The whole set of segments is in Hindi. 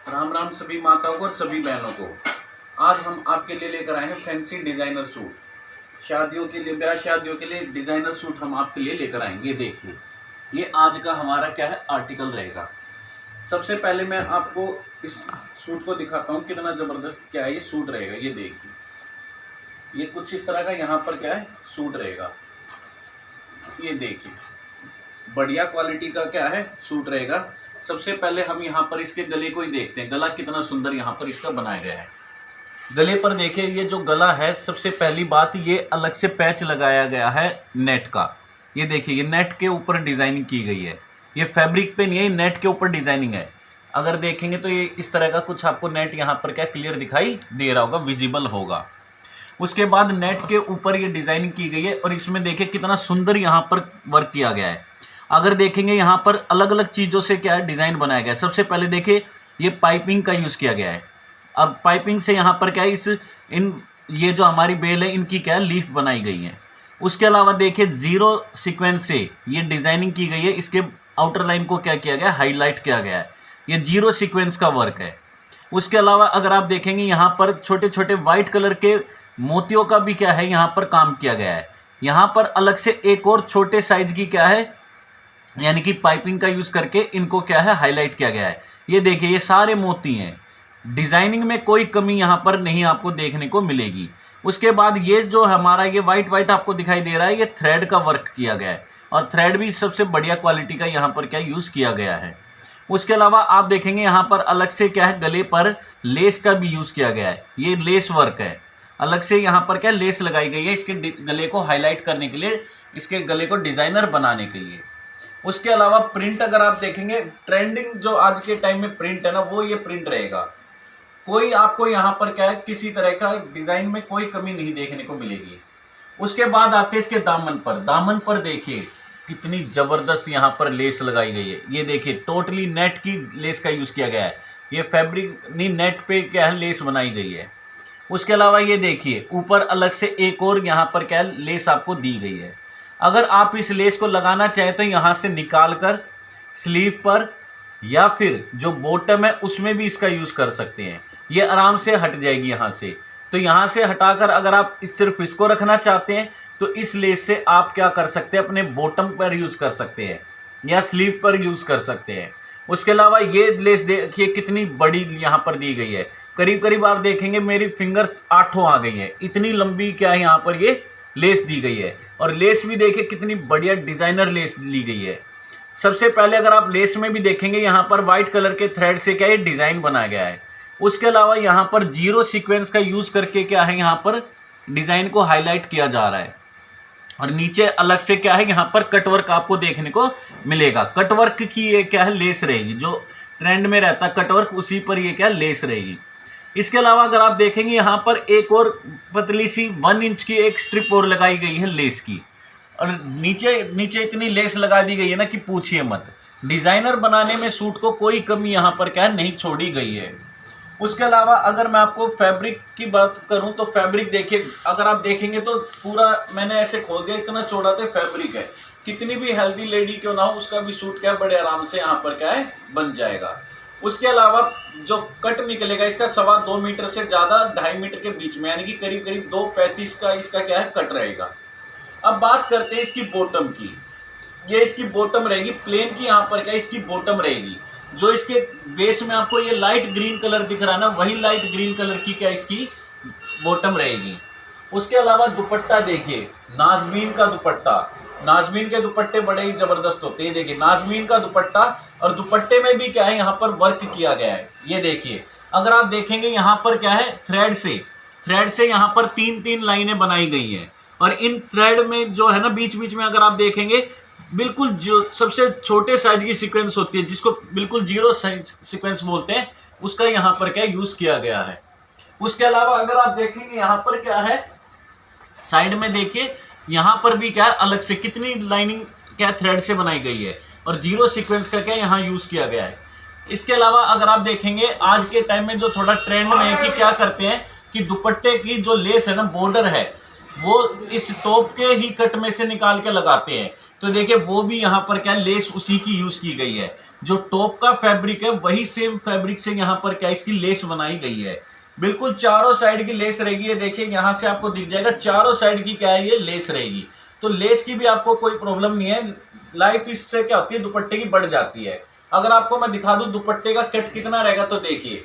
राम राम सभी माताओं को और सभी बहनों को। आज हम आपके लिए लेकर आए हैं फैंसी डिजाइनर सूट। शादियों के लिए, ब्याह शादियों के लिए डिजाइनर सूट हम आपके लिए लेकर आएंगे। देखिए, ये आज का हमारा क्या है आर्टिकल रहेगा। सबसे पहले मैं आपको इस सूट को दिखाता हूँ कितना जबरदस्त क्या है ये सूट रहेगा। ये देखिए, ये कुछ इस तरह का यहाँ पर क्या है सूट रहेगा। ये देखिए, बढ़िया क्वालिटी का क्या है सूट रहेगा। सबसे पहले हम यहाँ पर इसके गले को ही देखते हैं। गला कितना सुंदर यहाँ पर इसका बनाया गया है। गले पर देखिए, ये जो गला है, सबसे पहली बात ये अलग से पैच लगाया गया है नेट का। ये देखिए, ये नेट के ऊपर डिजाइनिंग की गई है। ये फैब्रिक पे नहीं है, नेट के ऊपर डिजाइनिंग है। अगर देखेंगे तो ये इस तरह का कुछ आपको नेट यहाँ पर क्या क्लियर दिखाई दे रहा होगा, विजिबल होगा। उसके बाद नेट के ऊपर ये डिजाइनिंग की गई है और इसमें देखिए कितना सुंदर यहाँ पर वर्क किया गया है। अगर देखेंगे यहाँ पर अलग अलग चीज़ों से क्या है डिज़ाइन बनाया गया है। सबसे पहले देखिए, ये पाइपिंग का यूज़ किया गया है। अब पाइपिंग से यहाँ पर क्या है ये जो हमारी बेल है इनकी क्या है लीफ बनाई गई है। उसके अलावा देखिए, जीरो सीक्वेंस से ये डिज़ाइनिंग की गई है। इसके आउटर लाइन को क्या किया गया है, हाईलाइट किया गया है। ये जीरो सीक्वेंस का वर्क है। उसके अलावा अगर आप देखेंगे यहाँ पर छोटे छोटे वाइट कलर के मोतियों का भी क्या है यहाँ पर काम किया गया है। यहाँ पर अलग से एक और छोटे साइज की क्या है यानी कि पाइपिंग का यूज करके इनको क्या है हाईलाइट किया गया है। ये देखिए, ये सारे मोती हैं। डिजाइनिंग में कोई कमी यहाँ पर नहीं आपको देखने को मिलेगी। उसके बाद ये जो हमारा ये वाइट वाइट आपको दिखाई दे रहा है, ये थ्रेड का वर्क किया गया है और थ्रेड भी सबसे बढ़िया क्वालिटी का यहाँ पर क्या यूज किया गया है। उसके अलावा आप देखेंगे यहाँ पर अलग से क्या है गले पर लेस का भी यूज किया गया है। ये लेस वर्क है, अलग से यहाँ पर क्या लेस लगाई गई है इसके गले को हाईलाइट करने के लिए, इसके गले को डिजाइनर बनाने के लिए। उसके अलावा प्रिंट अगर आप देखेंगे, ट्रेंडिंग जो आज के टाइम में प्रिंट है ना, वो ये प्रिंट रहेगा। कोई आपको यहाँ पर क्या है किसी तरह का डिजाइन में कोई कमी नहीं देखने को मिलेगी। उसके बाद आते हैं इसके दामन पर। दामन पर देखिए कितनी जबरदस्त यहाँ पर लेस लगाई गई है। ये देखिए, टोटली नेट की लेस का यूज किया गया है। ये फैब्रिक नहीं, नेट पे क्या है लेस बनाई गई है। उसके अलावा ये देखिए, ऊपर अलग से एक और यहाँ पर क्या है लेस आपको दी गई है। अगर आप इस लेस को लगाना चाहें तो यहाँ से निकाल कर स्लीव पर या फिर जो बॉटम है उसमें भी इसका यूज़ कर सकते हैं। ये आराम से हट जाएगी यहाँ से। तो यहाँ से हटाकर अगर आप सिर्फ इसको रखना चाहते हैं तो इस लेस से आप क्या कर सकते हैं, अपने बॉटम पर यूज़ कर सकते हैं या स्लीव पर यूज़ कर सकते हैं। उसके अलावा ये लेस देखिए कितनी बड़ी यहाँ पर दी गई है। करीब करीब आप देखेंगे मेरी फिंगर्स 8 आ गई हैं, इतनी लंबी क्या है यहाँ पर ये लेस दी गई है। और लेस भी देखिए कितनी बढ़िया डिजाइनर लेस ली गई है। सबसे पहले अगर आप लेस में भी देखेंगे यहाँ पर वाइट कलर के थ्रेड से क्या ये डिजाइन बनाया गया है। उसके अलावा यहाँ पर जीरो सीक्वेंस का यूज करके क्या है यहाँ पर डिजाइन को हाईलाइट किया जा रहा है। और नीचे अलग से क्या है यहाँ पर कटवर्क आपको देखने को मिलेगा। कटवर्क की ये क्या है लेस रहेगी, जो ट्रेंड में रहता है कटवर्क, उसी पर ये क्या लेस रहेगी। इसके अलावा अगर आप देखेंगे यहाँ पर एक और पतली सी 1 इंच की एक स्ट्रिप और लगाई गई है लेस की। और नीचे नीचे इतनी लेस लगा दी गई है ना कि पूछिए मत। डिजाइनर बनाने में सूट को कोई कमी यहाँ पर क्या है नहीं छोड़ी गई है। उसके अलावा अगर मैं आपको फैब्रिक की बात करूं तो फैब्रिक देखिए, अगर आप देखेंगे तो पूरा मैंने ऐसे खोल दिया, इतना चौड़ा तो फैब्रिक है। कितनी भी हेल्दी लेडी क्यों ना हो, उसका भी सूट क्या बड़े आराम से यहाँ पर क्या है बन जाएगा। उसके अलावा जो कट निकलेगा इसका 2.25 मीटर से ज़्यादा 2.5 मीटर के बीच में, यानी कि करीब करीब 2.35 का इसका क्या है कट रहेगा। अब बात करते हैं इसकी बॉटम की। ये इसकी बॉटम रहेगी प्लेन की, यहाँ पर क्या इसकी बॉटम रहेगी। जो इसके बेस में आपको ये लाइट ग्रीन कलर दिख रहा है ना, वही लाइट ग्रीन कलर की क्या इसकी बॉटम रहेगी। उसके अलावा दुपट्टा देखिए, नाजमीन का दुपट्टा। नाजमीन के दुपट्टे बड़े ही जबरदस्त होते हैं। देखिए नाजमीन का दुपट्टा, और दुपट्टे में भी क्या है यहाँ पर वर्क किया गया है। ये देखिए, अगर आप देखेंगे यहाँ पर क्या है थ्रेड से यहाँ पर 3-3 लाइनें बनाई गई हैं। और इन थ्रेड में जो है ना बीच बीच में अगर आप देखेंगे बिल्कुल जो सबसे छोटे साइज की सीक्वेंस होती है, जिसको बिल्कुल जीरो साइज सीक्वेंस बोलते हैं, उसका यहाँ पर क्या यूज किया गया है। उसके अलावा अगर आप देखेंगे यहाँ पर क्या है साइड में, देखिए यहाँ पर भी क्या है अलग से कितनी लाइनिंग क्या थ्रेड से बनाई गई है और जीरो सीक्वेंस का क्या यहाँ यूज किया गया है। इसके अलावा अगर आप देखेंगे आज के टाइम में जो थोड़ा ट्रेंड में है कि क्या करते हैं कि दुपट्टे की जो लेस है ना, बॉर्डर है, वो इस टॉप के ही कट में से निकाल के लगाते हैं। तो देखिए वो भी यहाँ पर क्या लेस उसी की यूज की गई है। जो टॉप का फैब्रिक है वही सेम फैब्रिक से यहाँ पर क्या इसकी लेस बनाई गई है। बिल्कुल चारों साइड की लेस रहेगी। ये देखिए यहाँ से आपको दिख जाएगा चारों साइड की क्या है ये लेस रहेगी। तो लेस की भी आपको कोई प्रॉब्लम नहीं है। लाइफ इससे क्या होती है दुपट्टे की बढ़ जाती है। अगर आपको मैं दिखा दूं दुपट्टे का कट कितना रहेगा तो देखिए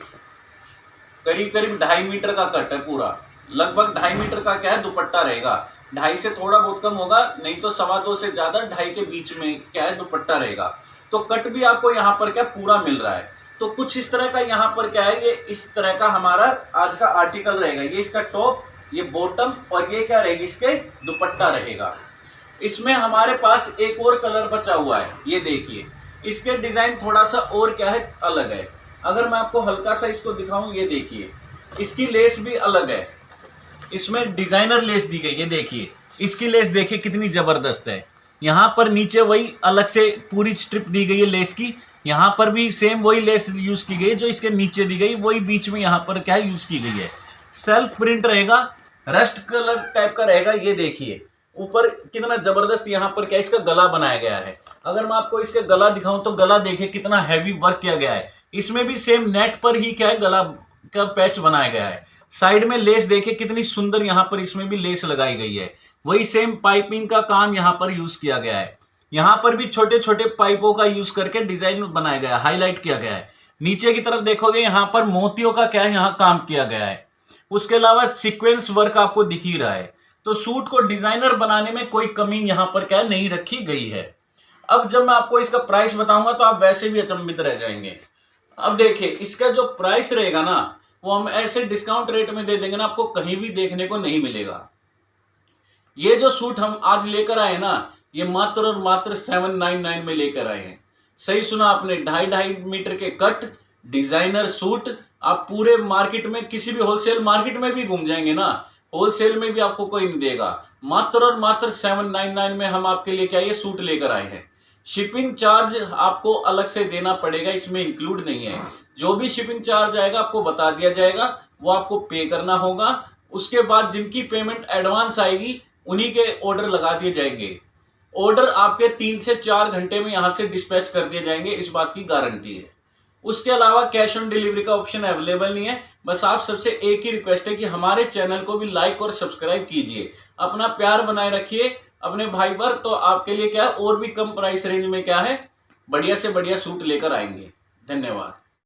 करीब करीब 2.5 मीटर का कट है पूरा। लगभग 2.5 मीटर का क्या है दुपट्टा रहेगा। 2.5 से थोड़ा बहुत कम होगा, नहीं तो 2.25 से ज्यादा 2.5 के बीच में क्या है दुपट्टा रहेगा। तो कट भी आपको यहाँ पर क्या पूरा मिल रहा है। तो कुछ इस तरह का यहाँ पर क्या है ये इस तरह का हमारा आज का आर्टिकल रहेगा। ये इसका टॉप, ये बॉटम और ये क्या रहेगी इसके दुपट्टा रहेगा। इसमें हमारे पास एक और कलर बचा हुआ है। ये देखिए इसके डिजाइन थोड़ा सा और क्या है अलग है। अगर मैं आपको हल्का सा इसको दिखाऊं, ये देखिए इसकी लेस भी अलग है। इसमें डिजाइनर लेस दी गई है। देखिए इसकी लेस देखिए कितनी जबरदस्त है। यहाँ पर नीचे वही अलग से पूरी स्ट्रिप दी गई है लेस की। यहाँ पर भी सेम वही लेस यूज की गई है जो इसके नीचे दी गई, वही बीच में यहाँ पर क्या है यूज की गई है। सेल्फ प्रिंट रहेगा, रस्ट कलर टाइप का रहेगा। ये देखिए ऊपर कितना जबरदस्त यहाँ पर क्या इसका गला बनाया गया है। अगर मैं आपको इसका गला दिखाऊं तो गला देखिए कितना हैवी वर्क किया गया है। इसमें भी सेम नेट पर ही क्या है गला का पैच बनाया गया है। साइड में लेस देखिए कितनी सुंदर यहाँ पर इसमें भी लेस लगाई गई है। वही सेम पाइपिंग का काम यहाँ पर यूज किया गया है। यहाँ पर भी छोटे छोटे पाइपों का यूज करके डिजाइन बनाया गया है, हाईलाइट किया गया है। नीचे की तरफ देखोगे यहाँ पर मोतियों का क्या है यहाँ काम किया गया है। उसके अलावा सीक्वेंस वर्क आपको दिख ही रहा है। तो सूट को डिजाइनर बनाने में कोई कमी यहाँ पर क्या नहीं रखी गई है। अब जब मैं आपको इसका प्राइस बताऊंगा तो आप वैसे भी अचंभित रह जाएंगे। अब देखिए इसका जो प्राइस रहेगा ना वो हम ऐसे डिस्काउंट रेट में दे देंगे ना, आपको कहीं भी देखने को नहीं मिलेगा। ये जो सूट हम आज लेकर आए ना ये मात्र और मात्र 799 में लेकर आए हैं। सही सुना आपने, 2.5 मीटर के कट डिजाइनर सूट। आप पूरे मार्केट में किसी भी होलसेल मार्केट में भी घूम जाएंगे ना, होलसेल में भी आपको कोई नहीं देगा। मात्र और मात्र 799 में हम आपके लिए क्या ये सूट लेकर आए हैं। शिपिंग चार्ज आपको अलग से देना पड़ेगा, इसमें इंक्लूड नहीं है। जो भी शिपिंग चार्ज आएगा आपको बता दिया जाएगा, वो आपको पे करना होगा। उसके बाद जिनकी पेमेंट एडवांस आएगी उन्हीं के ऑर्डर लगा दिए जाएंगे। ऑर्डर आपके 3 से 4 घंटे में यहां से डिस्पैच कर दिए जाएंगे, इस बात की गारंटी है। उसके अलावा कैश ऑन डिलीवरी का ऑप्शन अवेलेबल नहीं है। बस आप सबसे एक ही रिक्वेस्ट है कि हमारे चैनल को भी लाइक और सब्सक्राइब कीजिए। अपना प्यार बनाए रखिए अपने भाई पर, तो आपके लिए क्या है और भी कम प्राइस रेंज में क्या है बढ़िया से बढ़िया सूट लेकर आएंगे। धन्यवाद।